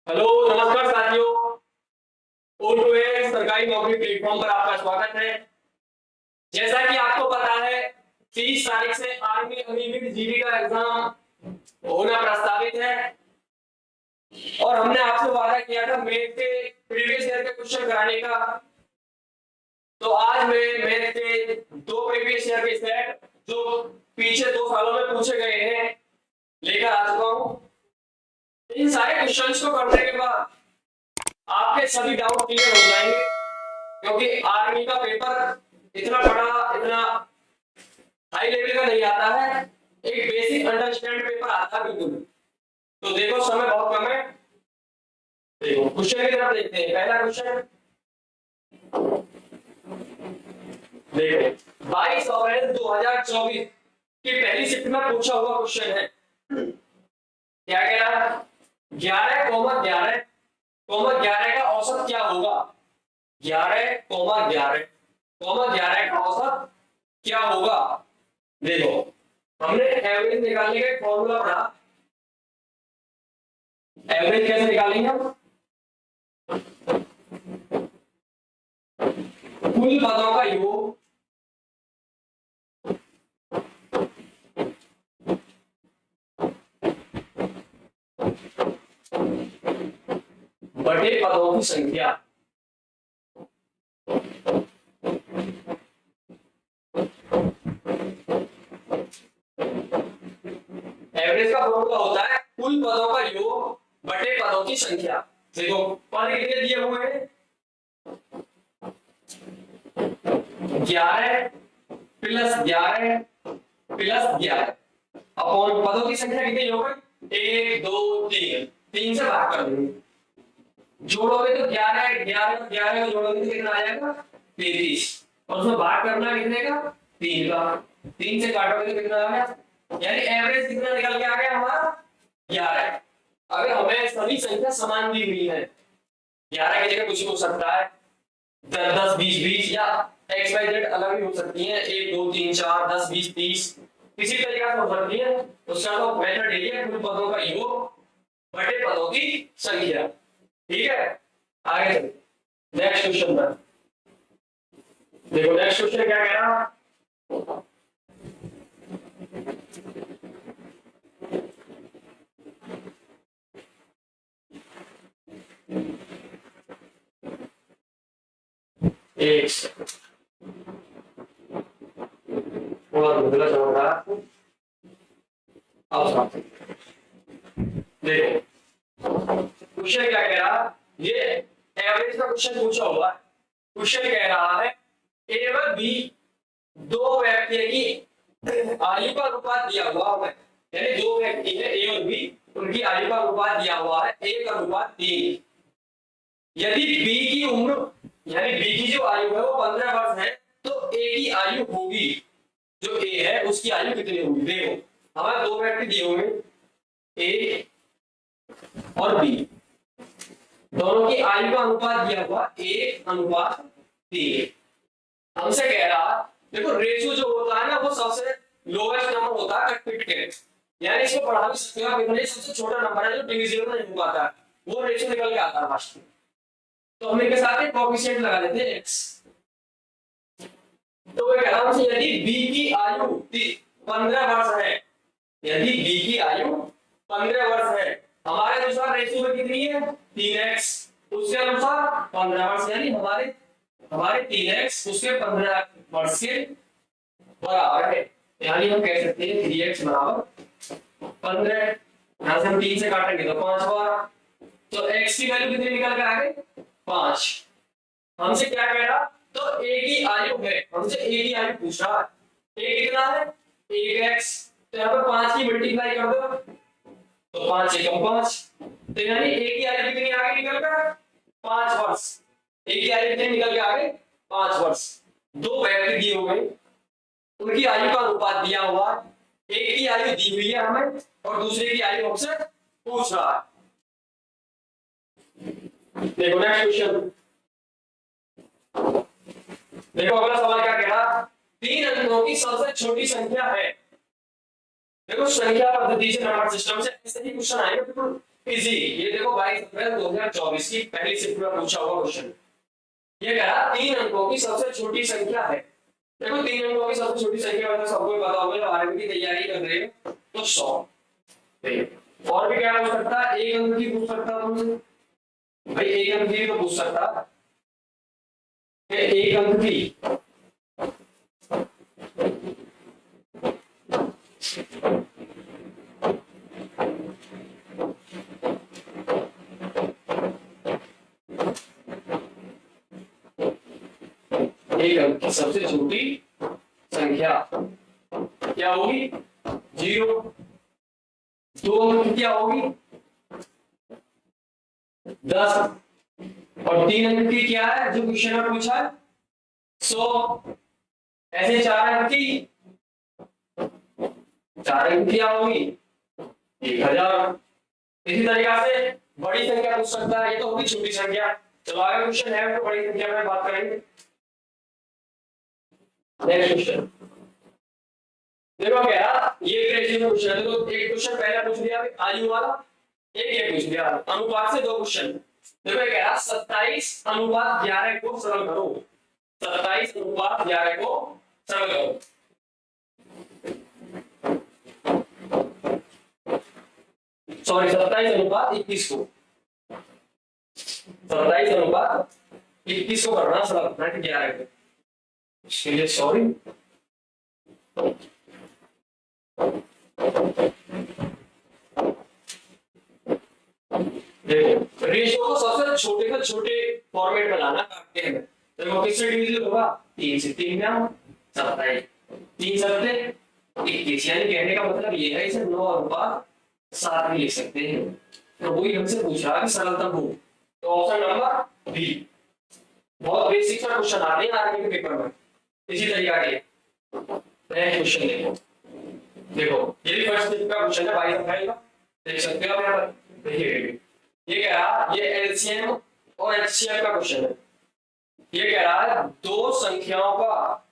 Hello नमस्कार साथियों। O2A सरकारी नौकरी प्लेटफॉर्म पर आपका स्वागत है। जैसा कि आपको पता है 30 तारीख से आर्मी अग्निवीर जीडी का एग्जाम होना प्रस्तावित है और हमने आपसे वादा किया था मैथ के प्रीवियस ईयर के क्वेश्चन कराने का। तो आज मैं मैथ के दो प्रीवियस ईयर के सेट जो पीछे 2 सालों में पूछे गए हैं लेकर आ चुका हूं। इन सारे क्वेश्चंस को करने के बाद आपके सभी डाउट क्लियर हो जाएंगे, क्योंकि आर्मी का पेपर इतना बड़ा, इतना हाई लेवल का नहीं आता है, एक बेसिक अंडरस्टैंड पेपर आता है बिल्कुल। तो देखो समय बहुत कम है, देखो क्वेश्चन की तरफ देखते हैं। पहला क्वेश्चन देखो 22 अप्रैल 2024 की पहली शिफ्ट में पूछा हुआ क्वेश्चन है। क्या कह रहा है? 11,11 का औसत क्या होगा? 11,11 का औसत क्या होगा? देखो हमने एवरेज निकालने का एक फॉर्मूला पढ़ा। एवरेज कैसे निकालेंगे हम? कुल पदों का योग बटे पदों की संख्या। एवरेज का फॉर्मूला होता है कुल पदों का योग बटे पदों की संख्या। देखो पद कितने दिए हुए हैं? 11 प्लस 11 प्लस 11 अपॉन पदों की संख्या कितनी हो गई? 1 2 3 3 से भाग कर देंगे। जोड़ोगे तो 11 11 11 को जोड़ोगे तो कितना आ जाएगा? 33। और उसमें भाग करना कितने का? 3 का। 3 से काटोगे तो कितना आ गया? यानी एवरेज कितना निकल के आ गया हमारा? 11। अगर हमें सभी संख्या समान दी हुई है, 11 की जगह कुछ भी हो सकता है, 10 20 20 या एक्स वाई जेड अलग भी हो सकती है, 1 2 3 4 10 20 30 किसी तरीके से हो सकती है। उसका तो मेथड यही है, कुल पदों का योग बटे पदों की संख्या। ठीक है, आगे चलिए नेक्स्ट क्वेश्चन पर। देखो नेक्स्ट क्वेश्चन क्या कह रहा? एक और धुंधला चल रहा। अब देखो क्वेश्चन क्या कह रहा? ये एवरेज का क्वेश्चन पूछा हुआ है। क्वेश्चन कह रहा है ए व बी दो व्यक्ति की आयु का अनुपात दिया हुआ है। यानी दो व्यक्ति है ए और बी, उनकी आयु का अनुपात दिया हुआ है 1:3। यदि बी की उम्र यानी बी की जो आयु है वो 15 वर्ष है, तो ए की आयु होगी, जो ए है उसकी आयु कितनी होगी? देखो हमें दो व्यक्ति दिए हुए ए और बी, दोनों की आयु का अनुपात दिया हुआ 1:3। हमसे कह रहा देखो रेशियो जो होता है ना वो सबसे लोवेस्ट नंबर होता है कट पिट के, यानी इसको बढ़ा भी सकते हो कितने, सबसे छोटा नंबर है जो डिविजिबल नहीं हो पाता, वो रेशियो निकल के आता है लास्ट में। तो हम इनके साथ एक कोएफिशिएंट लगा देते हैं x। तो मैं कह रहा हूं यदि b की आयु 15 वर्ष है, यदि b की आयु 15 वर्ष है, हमारे अनुसार रेशियो में कितनी है? 3x, उसके अनुसार 15 वर्ष, यानी हमारे 3x उसके 15 वर्ष के बराबर है। यानी हम कह सकते हैं 3x बराबर 15। यहां से हम 3 से काटेंगे तो 5 बार, तो x की वैल्यू कितनी निकल कर आ गई? 5। हमसे क्या कह रहा? तो a की आयु है, हमसे a की आयु पूछ रहा है। a कितना है? 1x, तो यहाँ पर 5 की मल्टीप्लाई कर दो तो 5 एकम 5, तो यानी a की आयु कितनी आ गई निकल कर? 5 वर्ष। a की आयु कितनी निकल के आ गई? 5 वर्ष। दो व्यक्ति दिए हुए, उनकी आयु का अनुपात दिया हुआ, एक की आयु दी हुई है हमें और दूसरे की आयु हमसे पूछ रहा है। देखो नेक्स्ट क्वेश्चन, देखो अगला सवाल क्या कह रहा? 3 अंकों की सबसे छोटी संख्या है। देखो संख्या पद्धति से नंबर सिस्टम से ऐसे ही क्वेश्चन आएगा, बिल्कुल इजी, ये देखो 22 अप्रैल 2024 की पहली शिफ्ट में पूछा हुआ क्वेश्चन। ये कह रहा 3 अंकों की सबसे छोटी संख्या है। देखो 3 अंकों की सबसे छोटी संख्या मतलब सबको पता होगा, जब आरबी की तैयारी कर रहे हो तो 100। और भी क्या पूछ सकता है, एक अंक की पूछ सकता है तुमसे भाई, एक अंक की तो पूछ सकता है, एक अंक की एक अंक की सबसे छोटी संख्या क्या होगी, 0। 2 अंक की क्या होगी, 10। और 3 अंक की क्या है जो क्वेश्चन में पूछा है, 100। ऐसे 4 अंक की, 4 अंक की क्या होगी, 1000। इसी तरीका से बड़ी संख्या पूछ सकता है, ये तो होगी छोटी संख्या। चलो आगे क्वेश्चन है तो बड़ी संख्या में बात करेंगे। नेक्स्ट क्वेश्चन देखो क्या, ये ग्रेजुएशन क्वेश्चन है। देखो एक क्वेश्चन पहले पूछ लिया आयु वाला, एक ये पूछ लिया अनुपात से 2 क्वेश्चन। देखो क्या 27:11 को सरल करो, 27:11 को सरल करो। सॉरी 27:21 को, 27:21 को करना सरल, 11 को। इसके लिए सॉरी, देखो रेशियो को सबसे छोटे से छोटे फॉर्मेट में लाना काटते हैं। देखो किससे डिविजन होगा, 3 से 3 में 27, 3 7 21, यानी कहने का मतलब ये है इसे 9:7 भी लिख सकते हैं। तो वही हमसे पूछ रहा है सरलतम हो, तो ऑप्शन नंबर बी। बहुत बेसिक सा क्वेश्चन आते हैं आर्मी के पेपर में इसी तरीका के। नेक्स्ट क्वेश्चन देखो ये भी फर्स्ट शिफ्ट का क्वेश्चन है 22 अप्रैल का, देख सकते हो यहाँ पर। देखिए ये कह रहा है, ये एलसीएम और एचसीएफ का क्वेश्चन है। ये कह रहा है दो संख्याओं का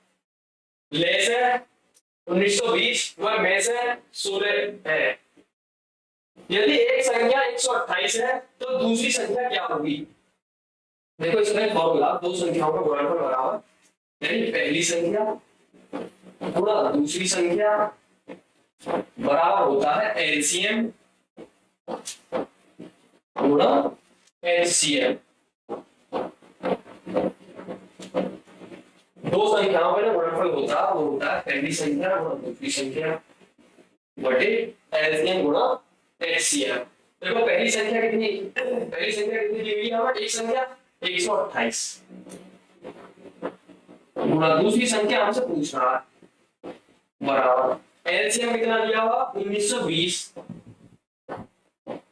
लेस है 1920 व में से 16 है। यदि एक संख्या 128 है तो दूसरी संख्या क्या होगी। देखो इसमें फॉर्मूला, दो संख्याओं का गुणनफल बराबर, यानी पहली संख्या गुणा दूसरी संख्या बराबर होता है एलसीएम गुणा एचसीएफ। दो संख्याओं का जो गुणनफल होता है वो होता है पहली संख्या गुणा दूसरी संख्या बटे एलसीएम गुणा एचसीएफ। देखो पहली संख्या कितनी, पहली संख्या कितनी दी हुई है हमें, एक संख्या 128 गुणा दूसरी संख्या हमसे पूछ रहा है बराबर एलसीएम कितना दिया हुआ 1920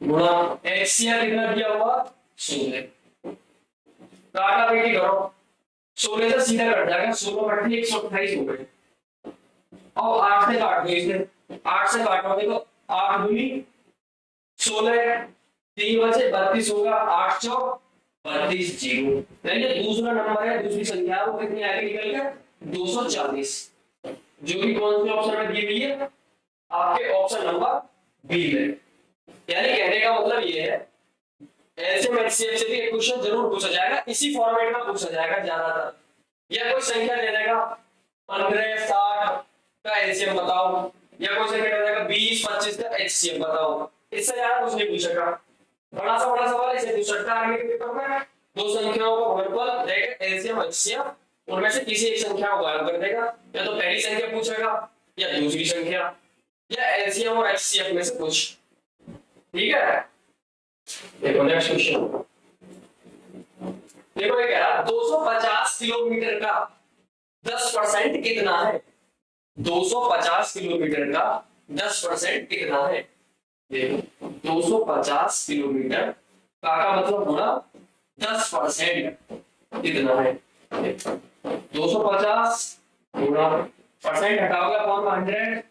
गुणा एचसीएफ कितना दिया हुआ 16। काटा बेटी करो, 16 से सीधा कट जाएगा, 16 बटे 128 हो गए। और 8 से काट दो इसे, 8 से काटोगे तो 8 दूनी 16, 3 बचे 32 होगा, 8 चौक 32 जीरो। यानी दूसरा नंबर है, दूसरी संख्या वो कितनी आएगी निकल के 240, जो कि कौन से ऑप्शन में दी हुई है, आपके ऑप्शन नंबर बी में। यानी कहने का मतलब ये है एलसीएम एचसीएफ से भी एक क्वेश्चन जरूर पूछा जाएगा, इसी फॉर्मेट में पूछा जाएगा ज्यादातर। या कोई संख्या दे देगा 15 60 का एलसीएम बताओ, या कोई संख्या दे देगा 20 25 का एचसीएफ बताओ। इससे ज्यादा कुछ नहीं पूछेगा। बड़ा सवाल इसे पूछ सकता है आर्मी के पेपर में, दो संख्याओं को गुणनफल देगा एलसीएम एचसीएफ, उनमें से किसी एक संख्या को गायब कर देगा, या तो पहली संख्या पूछेगा या दूसरी संख्या, या एलसीएम और एचसीएफ में से कुछ। ठीक है, देखो नेक्स्ट क्वेश्चन देखो, ये कह रहा 250 किलोमीटर का 10% कितना है। 250 किलोमीटर का 10% कितना है। देखो 250 किलोमीटर का मतलब होना 10% कितना है। 250 गुणा परसेंट हटाओगे अपॉन 100,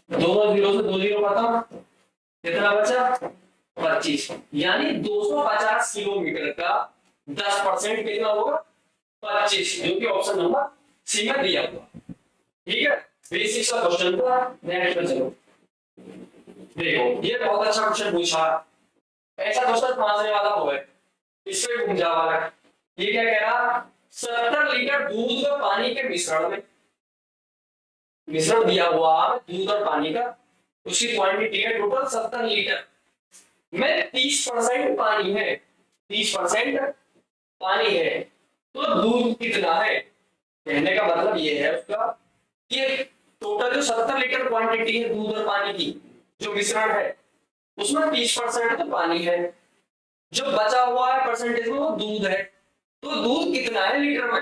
दोनों जीरो से दो जीरो खत्म, कितना बचा 25। यानी 250 किलोमीटर का 10% कितना होगा 25, जो कि ऑप्शन नंबर सी में दिया हुआ। ठीक है, बेसिक सा क्वेश्चन था। नेक्स्ट पे चलो, देखो ये बहुत अच्छा क्वेश्चन पूछा, ऐसा क्वेश्चन फंसने वाला हो है, इसमें घूम जा वाला है। ये क्या कह रहा, 70 लीटर दूध और पानी के मिश्रण में, मिश्रण दिया हुआ दूध और पानी का, उसकी क्वांटिटी है टोटल 70 लीटर में 30% पानी है, 30% पानी है, तो दूध कितना है। कहने का मतलब ये है उसका कि टोटल जो 70 लीटर क्वांटिटी है दूध और पानी की, जो मिश्रण है उसमें 30% तो पानी है, जो बचा हुआ है परसेंटेज में वो दूध है, तो दूध कितना है लीटर में।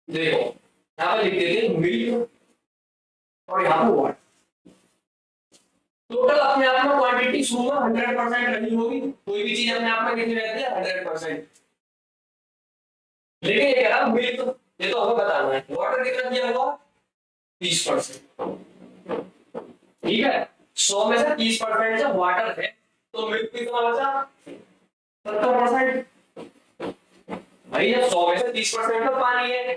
देखो यहाँ पे लिख देते हैं मिल्क और यहाँ पे वाटर, टोटल अपने आप में क्वांटिटी शुरू में 100% रही होगी, कोई भी चीज अपने आप में कितनी रहती है 100%, लेकिन ये कह रहा मिल्क, ये तो हमें बताना है, वाटर कितना दिया हुआ 30%, ठीक है। 100 में से 30% जब वाटर है तो मिल्क कितना बचा 70%। भाई जब 100 में से 30% तो पानी है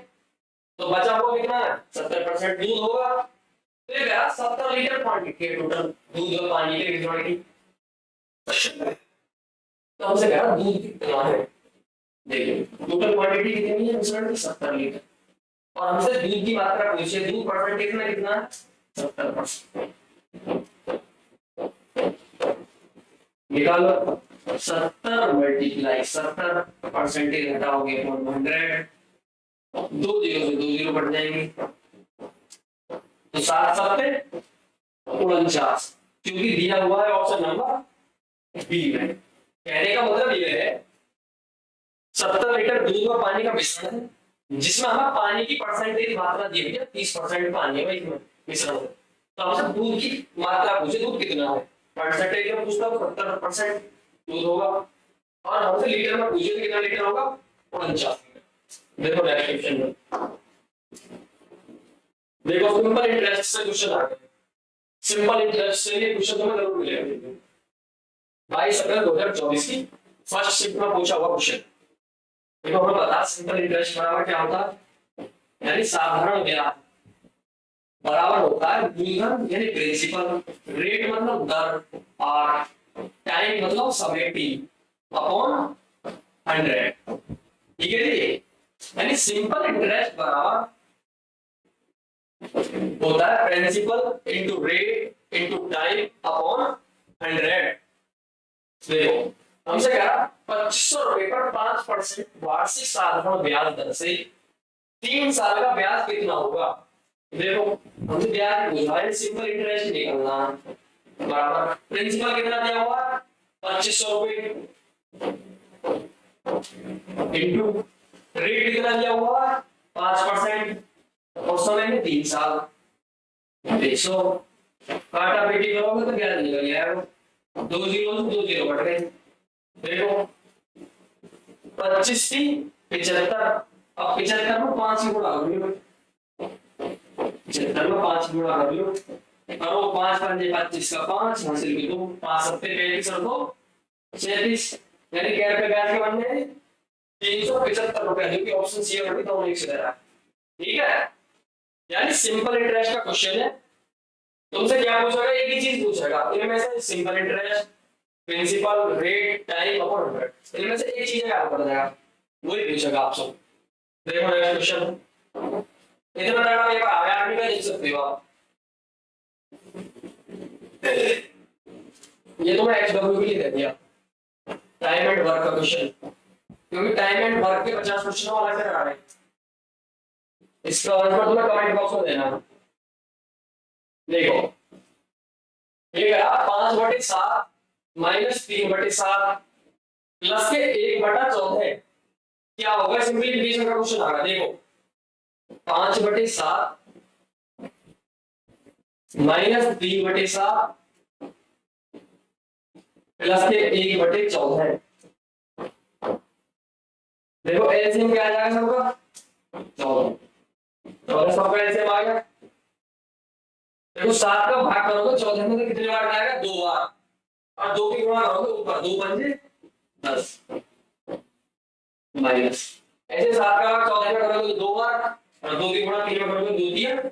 तो बचा हुआ कितना 70% दूध होगा, तो ये कह 70 लीटर क्वांटिटी है टोटल दूध और पानी के मिश्रण की। तो हमसे कह रहा दूध कितना है, देखिए टोटल क्वांटिटी कितनी है मिश्रण की 70 लीटर, और हमसे दूध की मात्रा पूछी है, दूध परसेंटेज में कितना है 70%। निकालो 70 मल्टीप्लाई 70% घटाओगे 100, 2 जीरो से 2 जीरो कट जाएंगे, तो 7 7 49, क्योंकि दिया हुआ है ऑप्शन नंबर बी में। कहने का मतलब यह है 70 लीटर दूध और पानी का मिश्रण है, जिसमें हमें पानी की परसेंटेज मात्रा दी हुई है 30% पानी है इसमें मिश्रण, तो हमसे दूध की मात्रा पूछे दूध कितना है, परसेंटेज में पूछता तो 70% दूध होगा, और हमसे लीटर में पूछे तो कितना लीटर होगा 49। देखो नेक्स्ट क्वेश्चन में, देखो सिंपल इंटरेस्ट से क्वेश्चन आ गए, सिंपल इंटरेस्ट से ये क्वेश्चन तुम्हें जरूर मिलेगा 22 अप्रैल 2024 की फर्स्ट शिफ्ट में पूछा हुआ क्वेश्चन। देखो हमें पता सिंपल इंटरेस्ट बराबर क्या होता है, यानी साधारण ब्याज बराबर होता है मूलधन यानी प्रिंसिपल, रेट मतलब दर, और टाइम मतलब समय टी अपॉन 100, ठीक है जी। यानी सिंपल इंटरेस्ट बराबर होता है principal into rate into time upon 100। देखो हमसे कह रहा 2500 रुपए पर 5% वार्षिक साधारण ब्याज दर से 3 साल का ब्याज कितना होगा। देखो हमसे ब्याज पूछा है, सिंपल इंटरेस्ट निकालना बराबर प्रिंसिपल कितना दिया हुआ है 2500 रुपए इनटू रेट कितना दिया हुआ है 5%, और समय में 3 साल, 100 काटा पेटी करोगे तो ब्याज निकल जाएगा, 2 जीरो से 2 जीरो कट गए। देखो 25 थी 75, अब 75 में 5 ही गुणा कर लो, 75 में 5 गुणा कर लो, करो 5 पंजे 25 का 5 हासिल कर दो, 5 सत्ते 35 और 2 37, यानी क्या रुपए ब्याज के बनने 375 रुपए, जो कि ऑप्शन सी और डी दोनों एक से दे रहा है, ठीक है। यानी सिंपल इंटरेस्ट का क्वेश्चन है, तुमसे क्या पूछेगा एक ही चीज पूछेगा, इनमें से simple interest principal rate time upon 100, इनमें से एक चीज याद कर जाएगा, वही पूछेगा आपसे। देखो नेक्स्ट क्वेश्चन, इतना बड़ा पेपर आ गया, आप भी देख सकते हो आप, ये तो मैं एचडब्ल्यू के लिए दे दिया टाइम एंड वर्क का क्वेश्चन, क्योंकि टाइम एंड वर्क के 50 क्वेश्चन वाला कर रहा है, इसका आंसर तुम्हें कमेंट बॉक्स में देना। देखो ये कहा 5/7 माइनस 3/7 प्लस के 1/14 क्या होगा, सिंपलीफिकेशन का क्वेश्चन आ रहा है। देखो 5/7 माइनस 3/7 प्लस के 1/14, देखो एलसीएम क्या आ जाएगा सबका 14, 14 सबका एलसीएम आ गया। देखो 7 का भाग करोगे 14 में तो कितने बार आएगा 2 बार, और 2 की गुणा करोगे ऊपर 2 पंजे 10 माइनस, ऐसे 7 का भाग 14 में करोगे 2 बार, और 2 की गुणा 3 में करोगे 2 3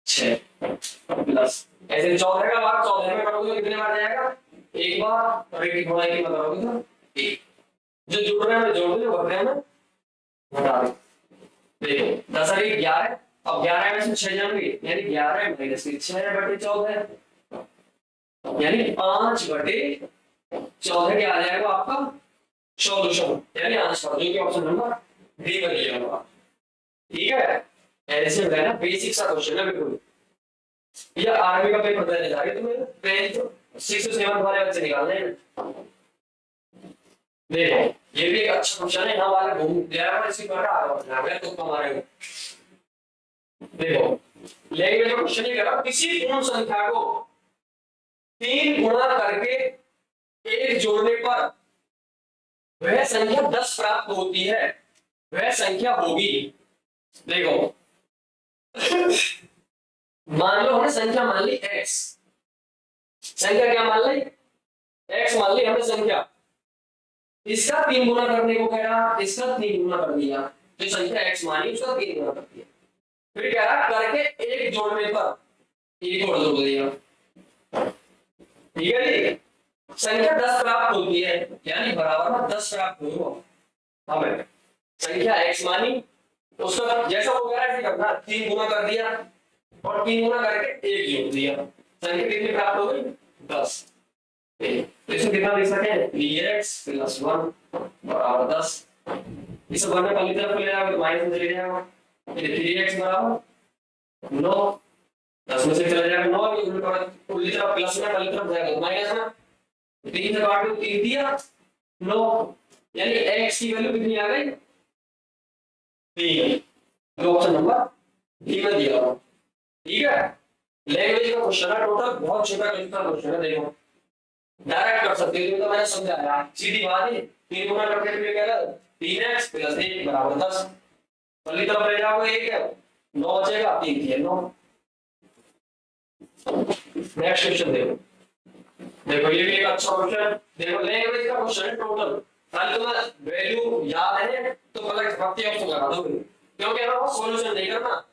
6, प्लस ऐसे 14 का भाग 14 में करोगे तो कितने बार जाएगा? एक बार। और एक गुणा की करोगे तो एक। जो जुड़ रहे हैं जोड़ दो, जो घट रहे हैं घटा दो। देखो 10 और 1 11। अब 11 में से 6 जाएंगे यानी 11 माइनस 6/14 यानी 5/14 क्या आ जाएगा आपका सॉल्यूशन यानी आंसर, जो कि ऑप्शन नंबर डी में दिया होगा। ठीक है, ऐसे है ना, बेसिक सा क्वेश्चन है बिल्कुल। ये आर्मी का पेपर देने जा रहे तुम्हें, टेंथ 6 से 7 वाले बच्चे निकालने हैं। देखो ये भी एक अच्छा क्वेश्चन है, यहाँ वाले घूम गया है, इसी पर आ रहा है तो कम आएगा। देखो लैंग्वेज का क्वेश्चन ये कह रहा, किसी पूर्ण संख्या को 3 गुणा करके 1 जोड़ने पर वह संख्या 10 प्राप्त होती है, वह संख्या होगी। देखो मान लो हमने संख्या मान ली x, संख्या क्या मान ली? x मान ली हमने संख्या, इसका 3 गुना करने को कह रहा, इसका 3 गुना कर दिया, जो संख्या x मानी उसका 3 गुना कर दिया। फिर कह रहा करके 1 जोड़ने पर एक और जोड़ दिया। ठीक है जी, संख्या 10 प्राप्त होती है यानी बराबर में 10 प्राप्त होगा। हमें संख्या x मानी, उसका जैसा वो कह रहा है करना, 3 गुना कर दिया और 3 गुना करके 1 जोड़ दिया, संख्या कितनी प्राप्त हो गई? 10। तो इसमें कितना लिख सकते हैं? 3x + 1 बराबर 10। इसे 1 में पहली तरफ ले जाओगे तो माइनस में चले जाएगा, फिर 3x बराबर 9, 10 में से चले जाएगा 9, ये उल्टी तरफ प्लस में पहली तरफ जाएगा तो माइनस में, 3 से काट दो 3 दिया 9, यानी x की वैल्यू कितनी आ गई? 3। जो ऑप्शन नंबर डी में दिया हुआ। ठीक है, लैंग्वेज का क्वेश्चन है, टोटल बहुत छोटा क्वेश्चन है। देखो डायरेक्ट कर सकते हो, तो मैंने समझाया सीधी बात है। 3 गुना करके तुम्हें कह रहा 3x + 1 बराबर 10, पहली तरफ ले जाओगे 1 है 9 बचेगा, 3 दिया 9। नेक्स्ट क्वेश्चन देखो, देखो ये भी एक अच्छा क्वेश्चन। देखो लैंग्वेज का क्वेश्चन है टोटल, खाली तुम्हें वैल्यू याद है तो पलट भक्ति ऑप्शन लगा दो, क्योंकि हमें सॉल्यूशन नहीं करना,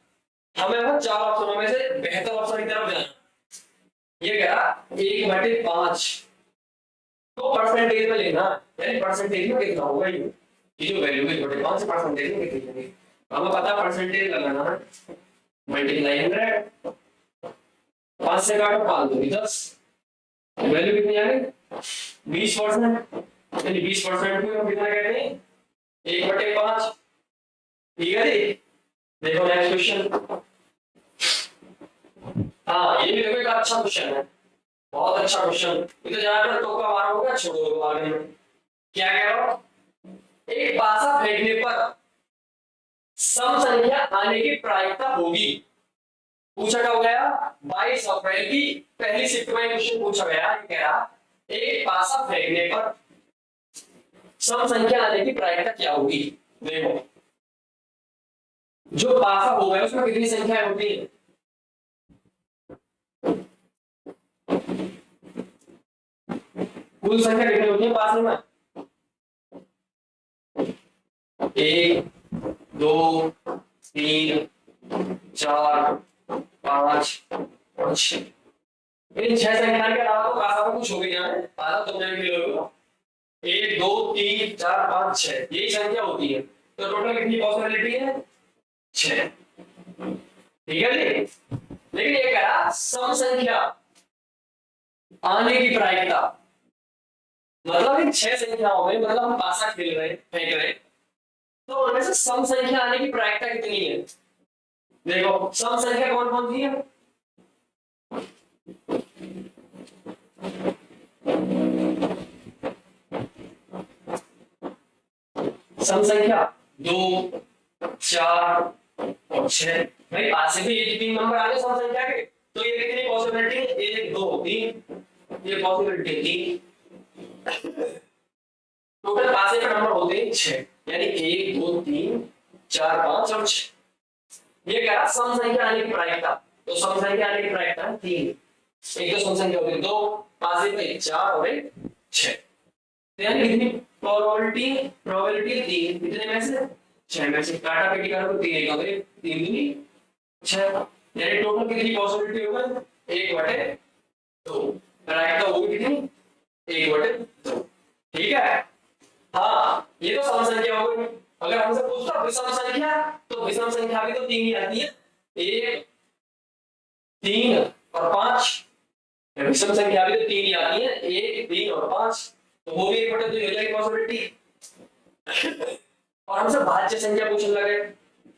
हमें वो 4 ऑप्शनों में से बेहतर ऑप्शन की तरफ जाना। ये कह रहा 1/5 तो परसेंटेज में लेना, यानी परसेंटेज में कितना होगा ये जो वैल्यू है, 5 से परसेंटेज में कितनी होगी हमें पता, परसेंटेज लगाना है। मल्टीप्लाई 100, 5 से काटो 5 दूनी 10, वैल्यू कितनी आ गई? 20%, यानी 20% को हम कितना कहते हैं? 1/5। ठीक है जी, देखो नेक्स्ट क्वेश्चन। हाँ ये भी देखो एक अच्छा क्वेश्चन है, बहुत अच्छा क्वेश्चन। ये तो ज्यादातर तुक्का मारोगे, छोड़ो आगे में। क्या कह रहा हूं? एक पासा फेंकने पर सम संख्या आने की प्रायिकता होगी। पूछा क्या हो गया? 22 अप्रैल की पहली शिफ्ट में क्वेश्चन पूछा गया। कह रहा एक पासा फेंकने पर सम संख्या आने की प्रायिकता क्या होगी। देखो जो पासा हो गया उसमें कितनी संख्याएं होती है? कुल संख्या कितनी होती है पासे में? 1 2 3 4 5 और 6। इन 6 संख्या के अलावा तो पासा में कुछ हो गया है, पासा तुमने भी लो 1 2 3 4 5 6 यही संख्या होती है, तो टोटल कितनी पॉसिबिलिटी है? 6। ठीक है जी, लेकिन ये कह रहा सम संख्या आने की प्रायिकता, मतलब इन 6 संख्याओं में, मतलब हम पासा खेल रहे फेंक रहे, तो उनमें से सम संख्या आने की प्रायिकता कितनी है? देखो सम संख्या कौन कौन सी है? सम संख्या 2 4 और 6। भाई पास से भी ये 3 नंबर आ गए सम संख्या के, तो ये कितनी पॉसिबिलिटी है? 1 2 3, ये पॉसिबिलिटी 3। टोटल पासे का नंबर होते हैं 6, यानी 1 2 3 4 5 और 6। ये कह रहा सम संख्या आने की प्रायिकता, तो सम संख्या आने की प्रायिकता है 3। एक तो सम संख्या होती है 2, पासे पे 4 और 1 6, यानी कितनी प्रोबेबिलिटी 3, कितने में से? 6 में से। काटा पेटी करो तो 3 1 हो गए, 3 दूनी 6, यानी टोटल कितनी पॉसिबिलिटी हो गई 1/2, राइट का वो भी कितनी 1/2, ठीक है। हाँ ये तो सम संख्या हो गई। अगर हमसे पूछता विषम संख्या, तो विषम संख्या भी तो 3 ही आती है, 1 3 और 5। विषम संख्या भी तो 3 ही आती है, 1 3 और 5, तो वो भी 1/2 हो जाएगी पॉसिबिलिटी। और हमसे भाज्य संख्या पूछने लगे,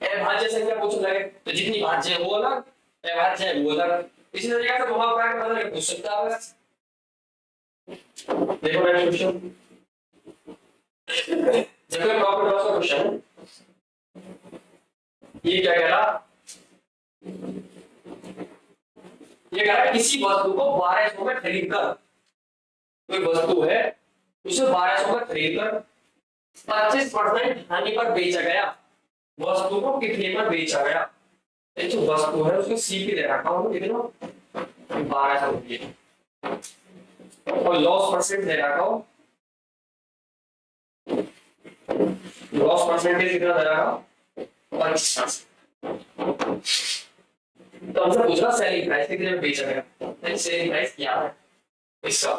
अभाज्य संख्या पूछने लगे, तो जितनी भाज्य है वो अलग, अभाज्य है वो अलग। इसी तरीके से बहुत प्रकार के बदल के पूछ सकता है। देखो नेक्स्ट क्वेश्चन, देखो प्रॉफिट लॉस का क्वेश्चन, ये क्या कह रहा, ये कह रहा है किसी वस्तु को 1200 में खरीदकर, कोई वस्तु है उसे 1200 में खरीदकर 25% हानि पर बेचा गया, वस्तु को कितने पर बेचा गया। एक जो वस्तु है उसको सी पे दे रखा हूं, कितना 1200 रुपये, और लॉस परसेंट दे रखा हूं, लॉस परसेंटेज कितना दे रखा हूं 25%। तो हमसे पूछ रहा सेलिंग प्राइस कितने में बेचा गया, यानी सेलिंग प्राइस क्या है इसका।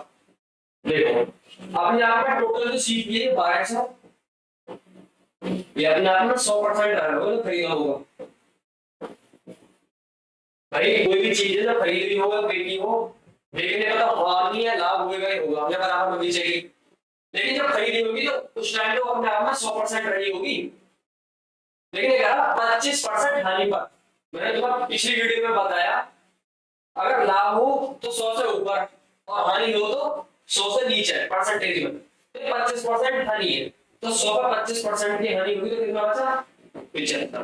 देखो अपने आप में टोटल जो सीपी है 1200, ये अपने आप में 100% होगा, खरीदा होगा। भाई कोई भी चीज है जब खरीदी होगा बेची हो, बेचने का तो हानि है लाभ होगा ही होगा, अपने बराबर में बेचेगी। लेकिन जब खरीदी होगी तो उस टाइम तो अपने आप में 100% रही होगी। लेकिन ये कहा 25% हानि पर, मैंने तुम्हें पिछली वीडियो में बताया अगर लाभ हो तो 100 से ऊपर और हानि हो तो 100 से नीचे परसेंटेज में, तो 25% हानि है, तो 100 पर 25% की हानि होगी तो कितना बचा 75।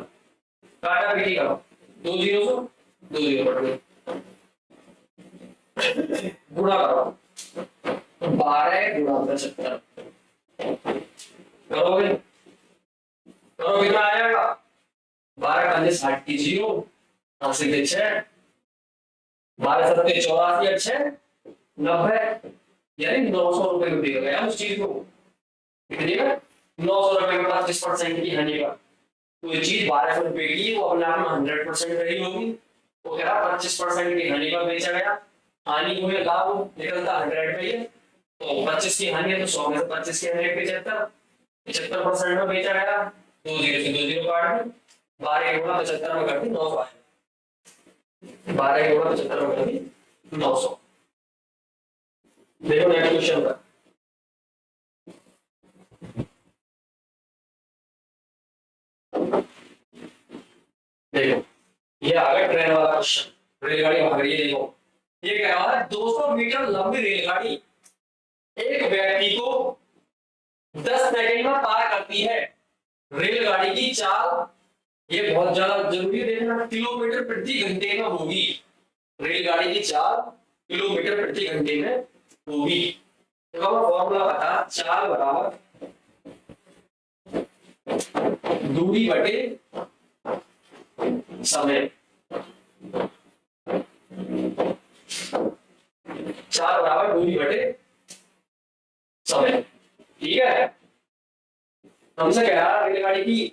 काटा पीटी करो, 2 0 से 2 0 कट गए, गुणा करो 12 गुणा 75 करोगे, करो कितना आएगा 12 का 60 की 0, 80 के 6, 12 सत्ते 84 और 6 90, यानी 900 रुपए में दिया गया उस चीज को। कितने में 900 रुपए में 25% की हानि का, कोई चीज 1200 रुपए की वो अपने आप में 100% रही होगी, वो कह रहा 25% की हानि का बेचा गया, हानि को लाभ निकलता 100 पे, तो 25 की हानि है तो 100 में से 25 की हानि 75% में बेचा गया, 2 0 से 2 0 काट दी, 12 गुणा 75 में कर दी 900 आए, 12 गुणा 75 में कर दी 900। देखो नेक्स्ट क्वेश्चन का, देखो ये आ गया ट्रेन वाला क्वेश्चन, रेलगाड़ी भाग रही है। देखो ये कह रहा है 200 मीटर लंबी रेलगाड़ी एक व्यक्ति को 10 सेकंड में पार करती है, रेलगाड़ी की चाल, ये बहुत ज्यादा जरूरी है देखना, किलोमीटर प्रति घंटे में होगी, रेलगाड़ी की चाल किलोमीटर प्रति घंटे में होगी। देखो फॉर्मूला बता, चाल बराबर दूरी बटे समय, चाल बराबर दूरी बटे समय, ठीक है। हमसे कह रहा रेलगाड़ी की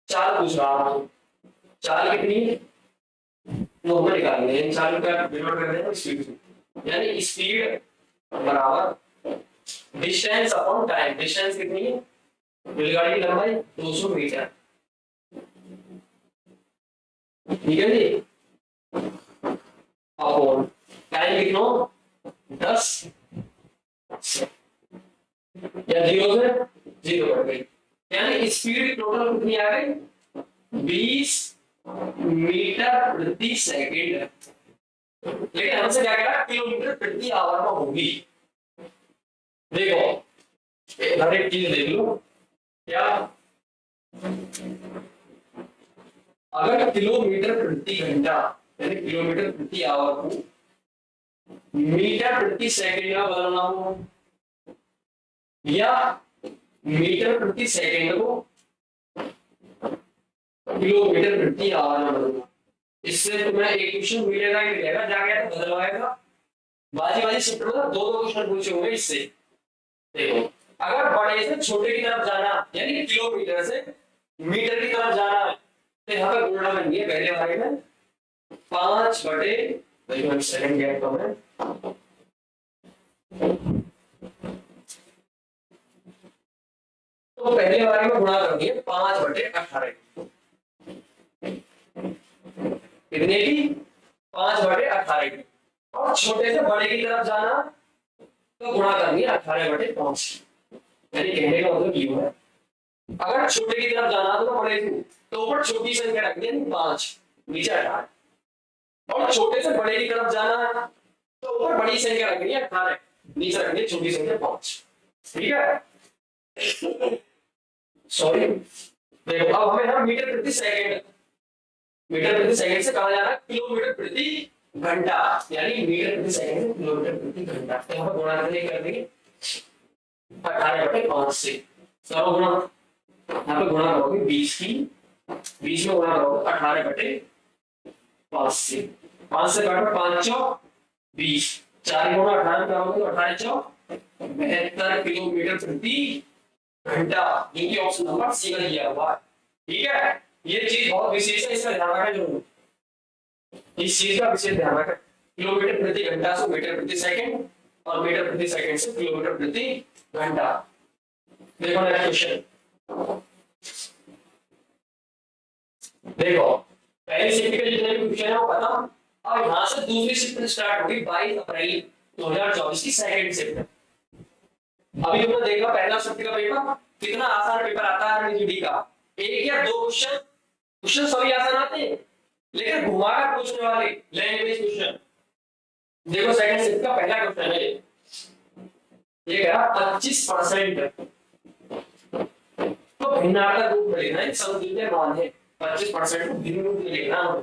चाल पूछ रहा हूं, चाल कितनी वो हमें निकालनी है, चाल का डिनोट कर देना स्पीड से, यानी स्पीड बराबर डिस्टेंस अपॉन टाइम, डिस्टेंस कितनी है रेलगाड़ी की लंबाई 200 मीटर, ठीक है जी, अपॉन टाइम कितना 10 या 0 से 0 कट गई, यानी स्पीड टोटल कितनी आ गई 20 मीटर प्रति सेकंड, लेकिन हमसे क्या कह रहा है किलोमीटर प्रति आवर में होगी। देखो हर एक चीज देख लो, क्या अगर किलोमीटर प्रति घंटा यानी किलोमीटर प्रति आवर को मीटर प्रति सेकंड में बदलना हो, या मीटर प्रति सेकंड को किलोमीटर प्रति आवर में बदलना, इससे तुम्हें एक क्वेश्चन मिलेगा ही मिलेगा, जाके तो बदलवाएगा, बाजी शिफ्ट में 2 क्वेश्चन पूछे होंगे इससे। देखो अगर बड़े से छोटे की तरफ जाना यानी किलोमीटर से मीटर की तरफ जाना है, तो यहाँ पे गुणा बन गया पहले वाले में 5/, सेकंड गैप कम है, तो पहले वाले में गुणा कर दिए 5/18 कितने की, 5/18 की, और छोटे से बड़े की तरफ जाना तो गुणा कर दिया 18/5। यानी कहने का मतलब ये है, अगर छोटे की तरफ जाना तो बड़े से, तो ऊपर छोटी संख्या रखनी है 5, नीचे 18, और छोटे से बड़े की तरफ जाना तो ऊपर बड़ी संख्या रखनी है 18, नीचे रखनी है छोटी संख्या 5। ठीक है, सॉरी, देखो अब हमें ना मीटर प्रति सेकंड, मीटर प्रति सेकंड से कहा जा रहा है किलोमीटर प्रति घंटा, यानी मीटर प्रति सेकंड से किलोमीटर प्रति घंटा, तो यहाँ पर गुणा करने कर देंगे 18/5 से, करो गुणा, यहाँ पे गुणा करोगे 20 की, 20 में गुणा करोगे 18/5 से, 5 से काटो 5 चौक 20, 4 गुणा 18 करोगे तो 18 चौक 72 किलोमीटर प्रति घंटा, इनकी ऑप्शन नंबर सी का दिया हुआ है। ठीक है, ये चीज बहुत विशेष है, इसका ध्यान रखना जरूर, इस चीज का विशेष ध्यान रखें, किलोमीटर प्रति घंटा से मीटर प्रति सेकंड, और मीटर प्रति सेकंड से किलोमीटर प्रति घंटा। देखो नेक्स्ट क्वेश्चन, देखो पहली शिफ्ट के जितने भी क्वेश्चन है वो खत्म, अब यहां से दूसरी शिफ्ट स्टार्ट होगी 22 अप्रैल 2024 की सेकंड शिफ्ट। अभी तुमने देखा पहला शिफ्ट का पेपर कितना आसान पेपर आता है एमजीडी का, एक या दो क्वेश्चन, क्वेश्चन सभी आसान आते हैं लेकिन घुमाकर पूछने वाले लैंग्वेज क्वेश्चन। देखो सेकंड शिफ्ट का पहला क्वेश्चन है, ये कह रहा 25% तो भिन्नार्थक रूप में लिखना है, समतुल्य मान है 25% को भिन्न रूप में लिखना है।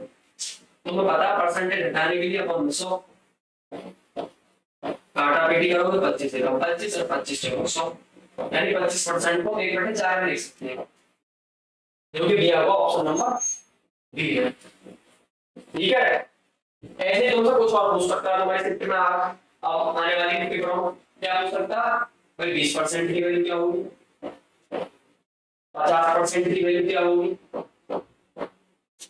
तुम्हें पता है परसेंटेज घटाने के लिए अपन 100 काटा पेटी करोगे 25 से कम 25 और 25 से 100, यानी 25% को 1/4 में लिख सकते हैं, जो कि दिया हुआ ऑप्शन नंबर बी है। ठीक है, ऐसे तुमसे कुछ और पूछ सकता है तुम्हारे शिफ्ट में अब आने वाली पेपरों में क्या पूछ सकता है भाई, 20% की वैल्यू क्या होगी, 50% की वैल्यू क्या होगी,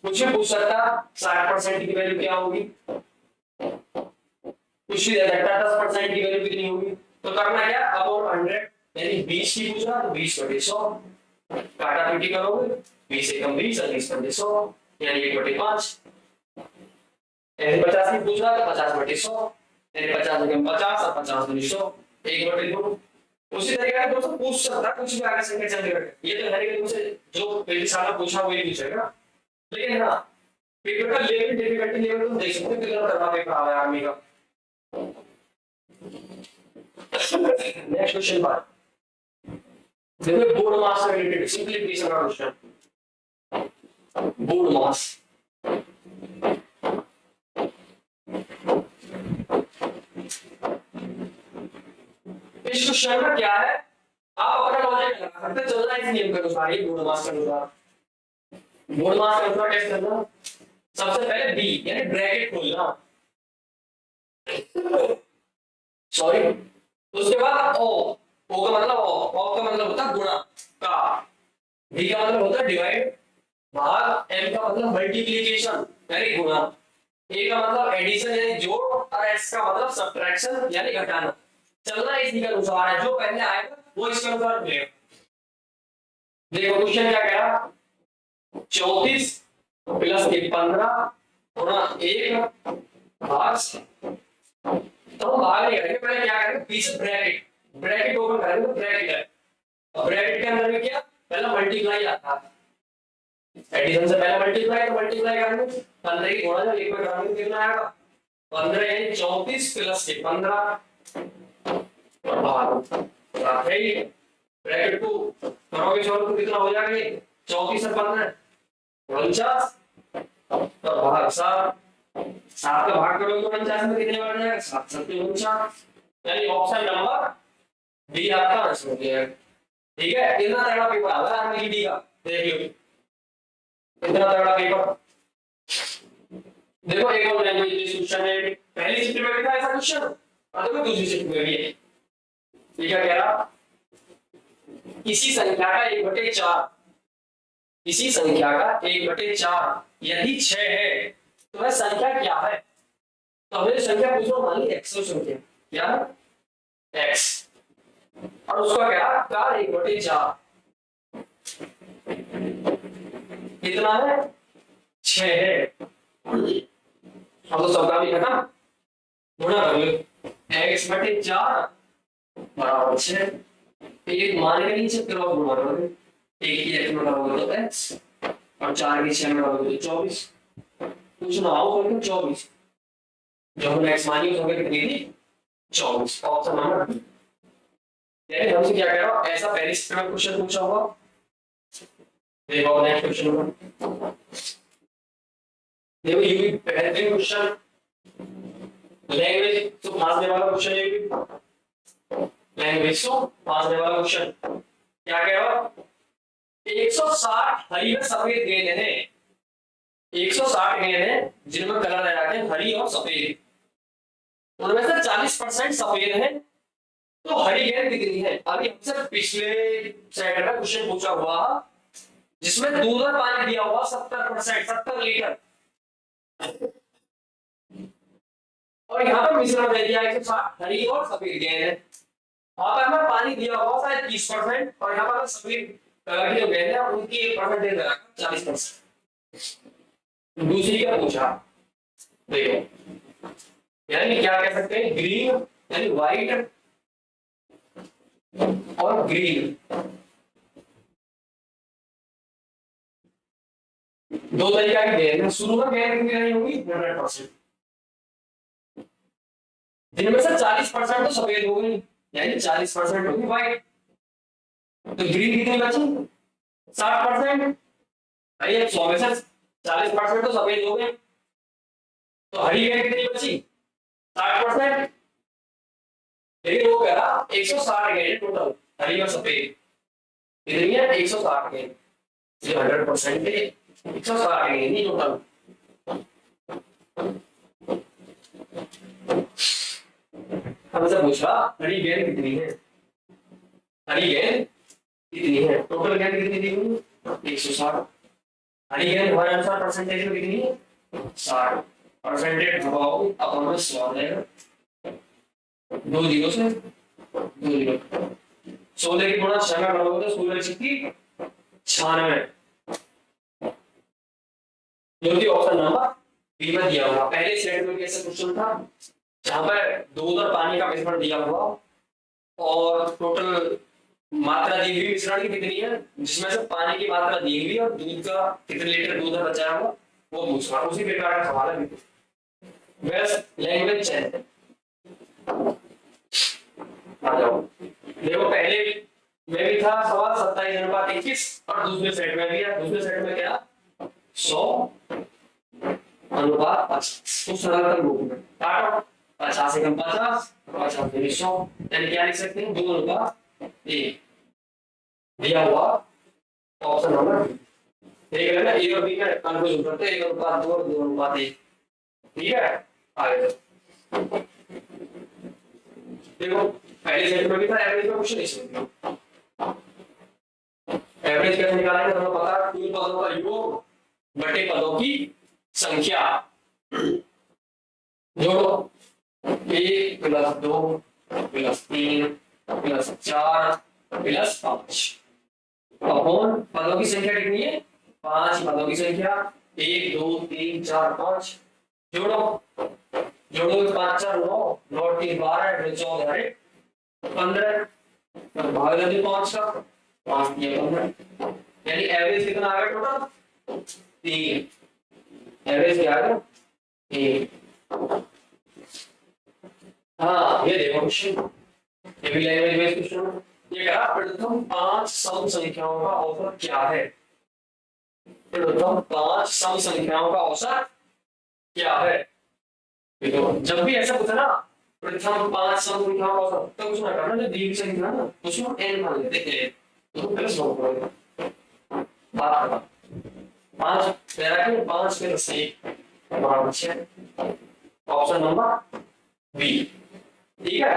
कुछ भी पूछ सकता, 60% की वैल्यू क्या होगी, कुछ भी दे सकता, 10% की वैल्यू कितनी होगी, तो करना क्या अपॉन 100, यानी 20 की पूछा तो 20/100 काटा पीटी करोगे, 20 से कम 20 और 20/100 यानी 1/5, यानी 50 की पूछा तो 50/100 यानी 50 से कम 50 और 50/100 1/2। उसी तरीके से दोस्तों पूछ सकता कुछ भी आगे संख्या चल रही, ये तो है कि तुमसे जो पहले साल पूछा वही पूछेगा, लेकिन हाँ पेपर का लेवल डिफिकल्टी लेवल तुम देख सकते हो कितना करवा पेपर आ रहा है आर्मी का। नेक्स्ट क्वेश्चन बात, देखो बोर्ड मास से रिलेटेड सिंपलीफिकेशन का क्वेश्चन, बोर्ड मास इस क्वेश्चन में क्या है, आप अपना लॉजिक लगा सकते हैं, चलना इस नियम के अनुसार ही बोर्ड मास के अनुसार, बोर्ड मास के अनुसार टेस्ट करना, सबसे पहले बी यानी ब्रैकेट खोलना, सॉरी, उसके बाद ओ का मतलब ऑफ का मतलब होता है गुणा का, डी का मतलब होता है डिवाइड भाग, एम का मतलब मल्टीप्लिकेशन यानी गुणा, ए का मतलब एडिशन यानी जोड़, और एस का मतलब सब्ट्रैक्शन यानी घटाना। चलना इसी के अनुसार है, जो पहले आएगा वो इसके अनुसार मिलेगा। देखो क्वेश्चन क्या कह रहा, 34 प्लस 15 गुणा 1 भाग, तो हम भाग नहीं करेंगे, पहले क्या करेंगे बीच ब्रैकेट, ब्रैकेट ओपन करेंगे तो ब्रैकेट है, और ब्रैकेट के अंदर में क्या पहला मल्टीप्लाई आता है, एडिशन से पहले मल्टीप्लाई, तो मल्टीप्लाई करेंगे 15 की गुणा जब 1 में करेंगे कितना आएगा 15 यानी 34 प्लस 15 और भाग है ये ब्रैकेट को करोगे सॉल्व तो कितना हो जाएगा 34 और 15 49 और भाग 7, 7 का भाग करोगे तो 49 में कितने बन जाएगा 7 7 49, यानी ऑप्शन नंबर डी आपका आंसर हो गया। ठीक है, कितना तगड़ा पेपर आ रहा है आर्मी का, देख लो कितना तगड़ा पेपर। देखो एक और लैंग्वेज क्वेश्चन है, पहली शिफ्ट में भी था ऐसा क्वेश्चन और देखो दूसरी शिफ्ट में भी है। ये क्या कह रहा, किसी संख्या का 1/4, किसी संख्या का 1/4 यदि 6 है तो वह संख्या क्या है? तो हमें संख्या पूछो, मान ली x संख्या क्या है x, और उसका क्या 4/4 कितना है 6 है। अब तो सबका भी खत्म, गुणा कर लो x/4 बराबर 6। एक मान के नीचे क्रॉस गुणा करोगे, एक की x में करोगे तो x और 4 की 6 में करोगे तो 24। कुछ ना हो करके 24, जो हमने x मानी उसमें कितनी थी 24। Option number B. यानी हमसे क्या कह रहा हूं, ऐसा पहले स्टेप में क्वेश्चन पूछा होगा। देखो नेक्स्ट क्वेश्चन, देखो ये भी बेहतरीन क्वेश्चन, लैंग्वेज तो समझने वाला क्वेश्चन है, लैंग्वेज तो समझने वाला क्वेश्चन। क्या कह रहा हूं, 160 हरी व सफेद गेंद है, 160 गेंद है जिनमें कलर लगा के हरी और सफेद, उनमें से 40% सफेद है, तो हरी गेंद कितनी है? अभी हमसे पिछले सेट में क्वेश्चन पूछा हुआ जिसमें दूध और पानी दिया हुआ 70%, 70 लीटर, और यहाँ पर मिश्रण दे दिया 160 हरी और सफेद गेंद है। वहां पर हमें पानी दिया हुआ शायद 30%, और यहाँ पर सफेद कलर की जो गेंद है उनकी परसेंटेज लगा 40%। दूसरी क्या पूछा, देखो यानी क्या कह सकते हैं, ग्रीन यानी व्हाइट और ग्रीन, दो तरीका की गेंद है। शुरू में गेंद कितनी नहीं होगी 100%, जिनमें से 40% तो सफेद हो गई, यानी 40% होगी व्हाइट, तो ग्रीन कितनी बची 60%। भाई अब 100 में से 40% तो सफेद हो गए, तो हरी गेंद कितनी बची 60%। लेकिन वो कह रहा 160 गेंद टोटल हरी और सफेद, कितनी है 160 गेंद, ये 100% है, 160 गेंद नहीं टोटल। हमसे पूछा हरी गेंद कितनी है, हरी गेंद कितनी है, टोटल गेंद कितनी दी हुई 160, हरी गेंद हमारे अनुसार परसेंटेज में कितनी है 60%, दबाओ अपन में 100 आ जाएगा, 2 जीरो से 2 जीरो, 16 की गुणा 6 में करोगे तो 16 छिक्की 96, जो कि ऑप्शन नंबर बी में दिया हुआ। पहले सेट में कैसे क्वेश्चन था जहां पर दूध और पानी का मिश्रण दिया हुआ और टोटल मात्रा दी हुई मिश्रण की कितनी है, जिसमें से पानी की मात्रा दी हुई और दूध का कितने लीटर दूध है बचाया हुआ वो पूछना, उसी प्रकार का सवाल है। बेस्ट लैंग्वेज चेंज आ जाओ, देखो पहले में भी था सवाल 27:21 और दूसरे सेट में भी है। दूसरे सेट में क्या 100:50, तो सरल रूप में काटो 50 से कम 50, 50 से 100, यानी क्या लिख सकते हैं 2:1 दिया हुआ ऑप्शन नंबर बी। देख लेना ए और बी में कंफ्यूजन करते हैं, 1:2 और 2:1, ठीक है। आगे देखो पहले सेट में भी था एवरेज का क्वेश्चन, इसमें एवरेज कैसे निकालेंगे, हमें पता है कुल पदों का योग बटे पदों की संख्या, जोड़ो 1 + 2 + 3 + 4 + 5 अपॉन पदों की संख्या कितनी है 5 पदों की संख्या 1 2 3 4 5, जोड़ो 5 4 9 9 3 12 14 15, भाग दे 5 का 5 दिया 15, यानी एवरेज कितना आ गया टोटल 3, एवरेज क्या आ गया 1। हाँ ये देखो क्वेश्चन, ये भी लैंग्वेज बेस्ड क्वेश्चन है। ये कहा प्रथम 5 सम संख्याओं का औसत क्या है, प्रथम 5 सम संख्याओं का औसत क्या है। देखो जब भी ऐसा पूछा ना प्रथम 5 सम संख्याओं का औसत, तो कुछ ना करना, जो दी हुई संख्या ना उसमें n मान लेते हैं, तो प्लस हो जाएगा बात करना 5 तेरा के 5 के 10 बराबर 6, ऑप्शन नंबर बी, ठीक है।